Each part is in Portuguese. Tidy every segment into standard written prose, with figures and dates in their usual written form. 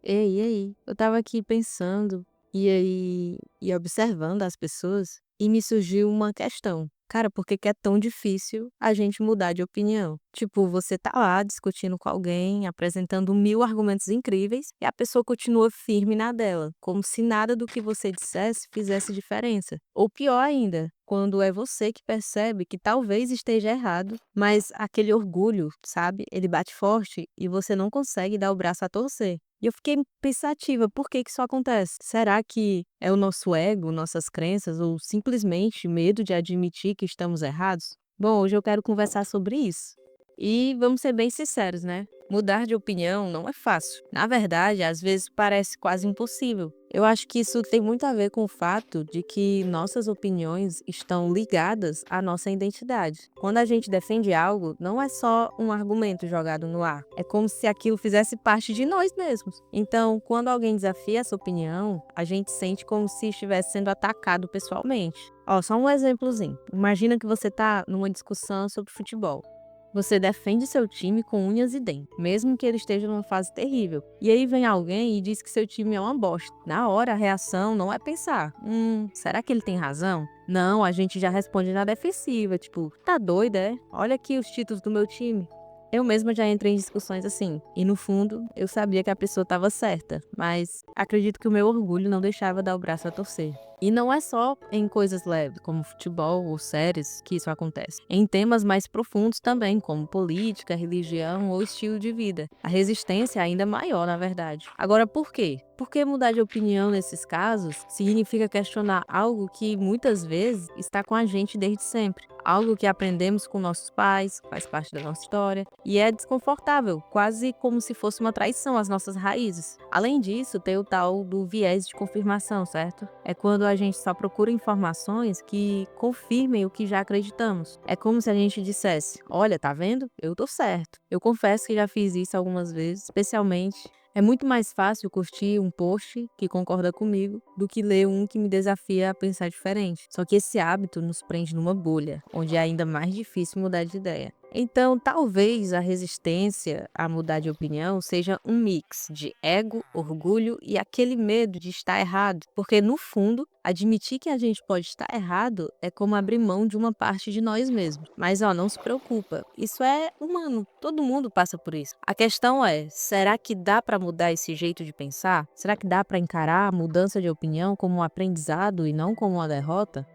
Ei, e aí? Eu estava aqui pensando, e observando as pessoas, e me surgiu uma questão. Cara, por que que é tão difícil a gente mudar de opinião? Tipo, você tá lá discutindo com alguém, apresentando 1000 argumentos incríveis, e a pessoa continua firme na dela, como se nada do que você dissesse fizesse diferença. Ou pior ainda, quando é você que percebe que talvez esteja errado, mas aquele orgulho, sabe, ele bate forte e você não consegue dar o braço a torcer. E eu fiquei pensativa, por que que isso acontece? Será que é o nosso ego, nossas crenças ou simplesmente medo de admitir que estamos errados? Bom, hoje eu quero conversar sobre isso. E vamos ser bem sinceros, né? Mudar de opinião não é fácil. Na verdade, às vezes parece quase impossível. Eu acho que isso tem muito a ver com o fato de que nossas opiniões estão ligadas à nossa identidade. Quando a gente defende algo, não é só um argumento jogado no ar. É como se aquilo fizesse parte de nós mesmos. Então, quando alguém desafia essa opinião, a gente sente como se estivesse sendo atacado pessoalmente. Ó, só um exemplozinho. Imagina que você tá numa discussão sobre futebol. Você defende seu time com unhas e dentes, mesmo que ele esteja numa fase terrível. E aí vem alguém e diz que seu time é uma bosta. Na hora, a reação não é pensar: será que ele tem razão? Não, a gente já responde na defensiva, tipo, tá doida, é? Olha aqui os títulos do meu time. Eu mesma já entrei em discussões assim, e no fundo, eu sabia que a pessoa estava certa, mas acredito que o meu orgulho não deixava dar o braço a torcer. E não é só em coisas leves, como futebol ou séries, que isso acontece. Em temas mais profundos também, como política, religião ou estilo de vida. A resistência é ainda maior, na verdade. Agora, por quê? Porque mudar de opinião nesses casos significa questionar algo que muitas vezes está com a gente desde sempre. Algo que aprendemos com nossos pais, faz parte da nossa história, e é desconfortável, quase como se fosse uma traição às nossas raízes. Além disso, tem o tal do viés de confirmação, certo? É quando a gente só procura informações que confirmem o que já acreditamos. É como se a gente dissesse: olha, tá vendo? Eu tô certo. Eu confesso que já fiz isso algumas vezes, especialmente. É muito mais fácil curtir um post que concorda comigo do que ler um que me desafia a pensar diferente. Só que esse hábito nos prende numa bolha, onde é ainda mais difícil mudar de ideia. Então, talvez a resistência a mudar de opinião seja um mix de ego, orgulho e aquele medo de estar errado. Porque, no fundo, admitir que a gente pode estar errado é como abrir mão de uma parte de nós mesmos. Mas, ó, não se preocupa, isso é humano, todo mundo passa por isso. A questão é, será que dá para mudar esse jeito de pensar? Será que dá para encarar a mudança de opinião como um aprendizado e não como uma derrota?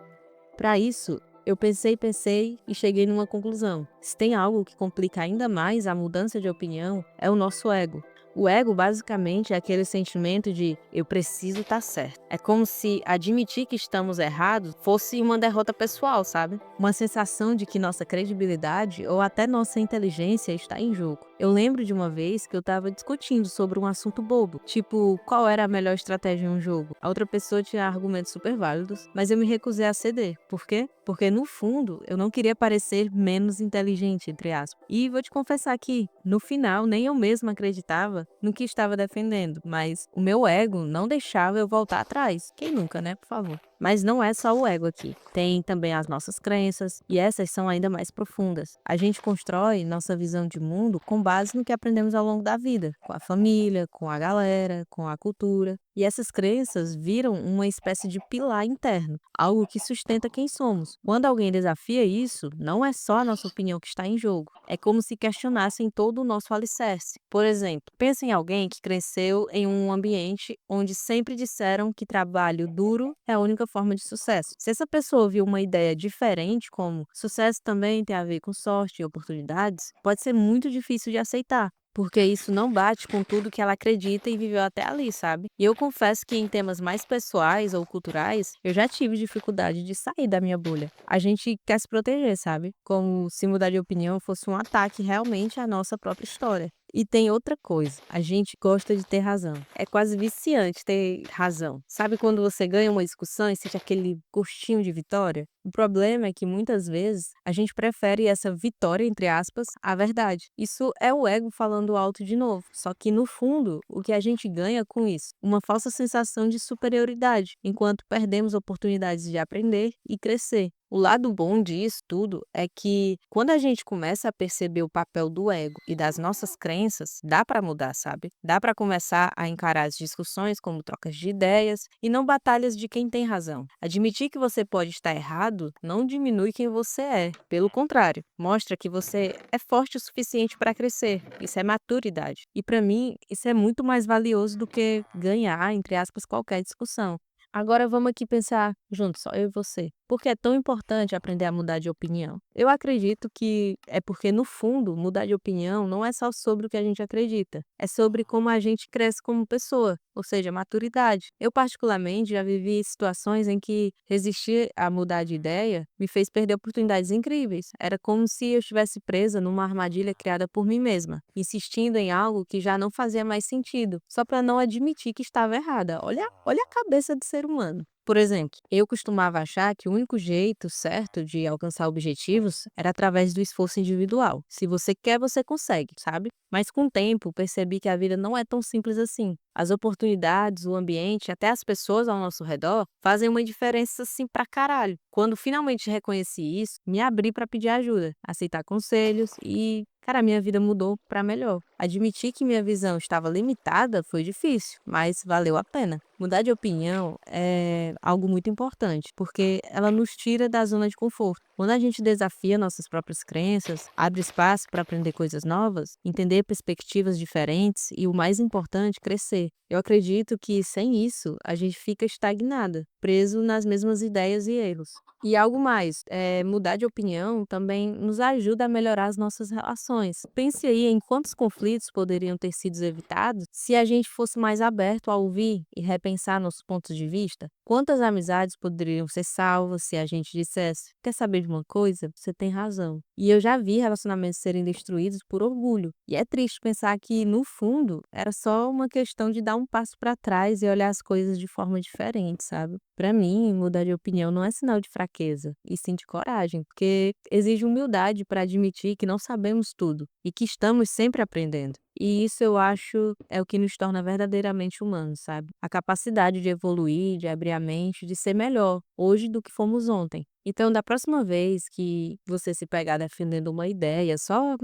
Para isso, eu pensei e cheguei numa conclusão. Se tem algo que complica ainda mais a mudança de opinião, é o nosso ego. O ego, basicamente, é aquele sentimento de eu preciso estar certo. É como se admitir que estamos errados fosse uma derrota pessoal, sabe? Uma sensação de que nossa credibilidade ou até nossa inteligência está em jogo. Eu lembro de uma vez que eu estava discutindo sobre um assunto bobo, tipo qual era a melhor estratégia em um jogo. A outra pessoa tinha argumentos super válidos, mas eu me recusei a ceder. Por quê? Porque no fundo eu não queria parecer menos inteligente, entre aspas. E vou te confessar que, no final, nem eu mesma acreditava no que estava defendendo, mas o meu ego não deixava eu voltar atrás. Quem nunca, né? Por favor. Mas não é só o ego aqui. Tem também as nossas crenças, e essas são ainda mais profundas. A gente constrói nossa visão de mundo com base no que aprendemos ao longo da vida, com a família, com a galera, com a cultura. E essas crenças viram uma espécie de pilar interno, algo que sustenta quem somos. Quando alguém desafia isso, não é só a nossa opinião que está em jogo. É como se questionassem todo o nosso alicerce. Por exemplo, pensa em alguém que cresceu em um ambiente onde sempre disseram que trabalho duro é a única forma de sucesso. Se essa pessoa ouvir uma ideia diferente, como sucesso também tem a ver com sorte e oportunidades, pode ser muito difícil de aceitar. Porque isso não bate com tudo que ela acredita e viveu até ali, sabe? E eu confesso que em temas mais pessoais ou culturais, eu já tive dificuldade de sair da minha bolha. A gente quer se proteger, sabe? Como se mudar de opinião fosse um ataque realmente à nossa própria história. E tem outra coisa, a gente gosta de ter razão. É quase viciante ter razão. Sabe quando você ganha uma discussão e sente aquele gostinho de vitória? O problema é que muitas vezes a gente prefere essa vitória, entre aspas, à verdade. Isso é o ego falando alto de novo. Só que no fundo, o que a gente ganha com isso? Uma falsa sensação de superioridade, enquanto perdemos oportunidades de aprender e crescer. O lado bom disso tudo é que quando a gente começa a perceber o papel do ego e das nossas crenças, dá para mudar, sabe? Dá para começar a encarar as discussões como trocas de ideias e não batalhas de quem tem razão. Admitir que você pode estar errado não diminui quem você é. Pelo contrário, mostra que você é forte o suficiente para crescer. Isso é maturidade. E para mim, isso é muito mais valioso do que ganhar, entre aspas, qualquer discussão. Agora vamos aqui pensar juntos, só eu e você. Por que é tão importante aprender a mudar de opinião? Eu acredito que é porque, no fundo, mudar de opinião não é só sobre o que a gente acredita, é sobre como a gente cresce como pessoa, ou seja, maturidade. Eu, particularmente, já vivi situações em que resistir a mudar de ideia me fez perder oportunidades incríveis. Era como se eu estivesse presa numa armadilha criada por mim mesma, insistindo em algo que já não fazia mais sentido, só para não admitir que estava errada. Olha a cabeça de ser humano. Por exemplo, eu costumava achar que o único jeito certo de alcançar objetivos era através do esforço individual. Se você quer, você consegue, sabe? Mas com o tempo, percebi que a vida não é tão simples assim. As oportunidades, o ambiente, até as pessoas ao nosso redor fazem uma diferença assim pra caralho. Quando finalmente reconheci isso, me abri pra pedir ajuda, aceitar conselhos e, cara, minha vida mudou pra melhor. Admitir que minha visão estava limitada foi difícil, mas valeu a pena. Mudar de opinião é algo muito importante, porque ela nos tira da zona de conforto. Quando a gente desafia nossas próprias crenças, abre espaço para aprender coisas novas, entender perspectivas diferentes e, o mais importante, crescer. Eu acredito que, sem isso, a gente fica estagnada, preso nas mesmas ideias e erros. E algo mais, mudar de opinião também nos ajuda a melhorar as nossas relações. Pense aí em quantos conflitos poderiam ter sido evitados se a gente fosse mais aberto a ouvir e repensar nossos pontos de vista. Quantas amizades poderiam ser salvas se a gente dissesse: quer saber de uma coisa? Você tem razão. E eu já vi relacionamentos serem destruídos por orgulho. E é triste pensar que, no fundo, era só uma questão de dar um passo para trás e olhar as coisas de forma diferente, sabe? Para mim, mudar de opinião não é sinal de fraqueza, e sim de coragem, porque exige humildade para admitir que não sabemos tudo e que estamos sempre aprendendo. E isso eu acho é o que nos torna verdadeiramente humanos, sabe? A capacidade de evoluir, de abrir a mente, de ser melhor hoje do que fomos ontem. Então, da próxima vez que você se pegar defendendo uma ideia só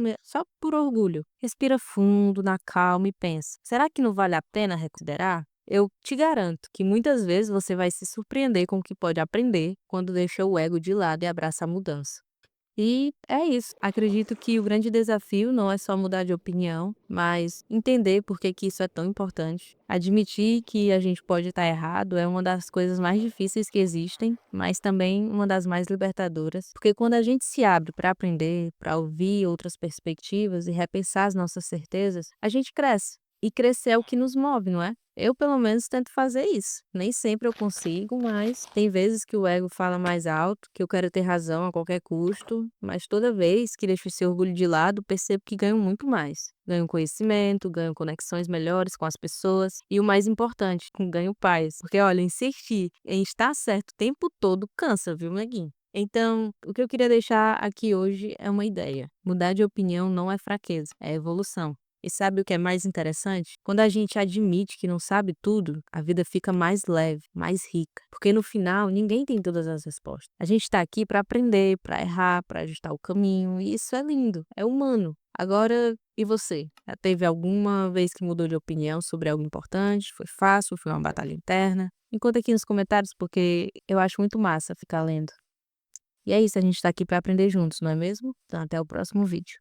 por orgulho, respira fundo, na calma e pensa: será que não vale a pena reconsiderar? Eu te garanto que muitas vezes você vai se surpreender com o que pode aprender quando deixa o ego de lado e abraça a mudança. E é isso. Acredito que o grande desafio não é só mudar de opinião, mas entender por que que isso é tão importante. Admitir que a gente pode estar errado é uma das coisas mais difíceis que existem, mas também uma das mais libertadoras, porque quando a gente se abre para aprender, para ouvir outras perspectivas e repensar as nossas certezas, a gente cresce. E crescer é o que nos move, não é? Eu, pelo menos, tento fazer isso. Nem sempre eu consigo, mas tem vezes que o ego fala mais alto, que eu quero ter razão a qualquer custo, mas toda vez que deixo esse orgulho de lado, percebo que ganho muito mais. Ganho conhecimento, ganho conexões melhores com as pessoas e, o mais importante, ganho paz. Porque, olha, insistir em estar certo o tempo todo cansa, viu, neguinho? Então, o que eu queria deixar aqui hoje é uma ideia. Mudar de opinião não é fraqueza, é evolução. E sabe o que é mais interessante? Quando a gente admite que não sabe tudo, a vida fica mais leve, mais rica. Porque no final, ninguém tem todas as respostas. A gente está aqui para aprender, para errar, para ajustar o caminho, e isso é lindo, é humano. Agora, e você? Já teve alguma vez que mudou de opinião sobre algo importante? Foi fácil? Foi uma batalha interna? Me conta aqui nos comentários, porque eu acho muito massa ficar lendo. E é isso, a gente está aqui para aprender juntos, não é mesmo? Então, até o próximo vídeo.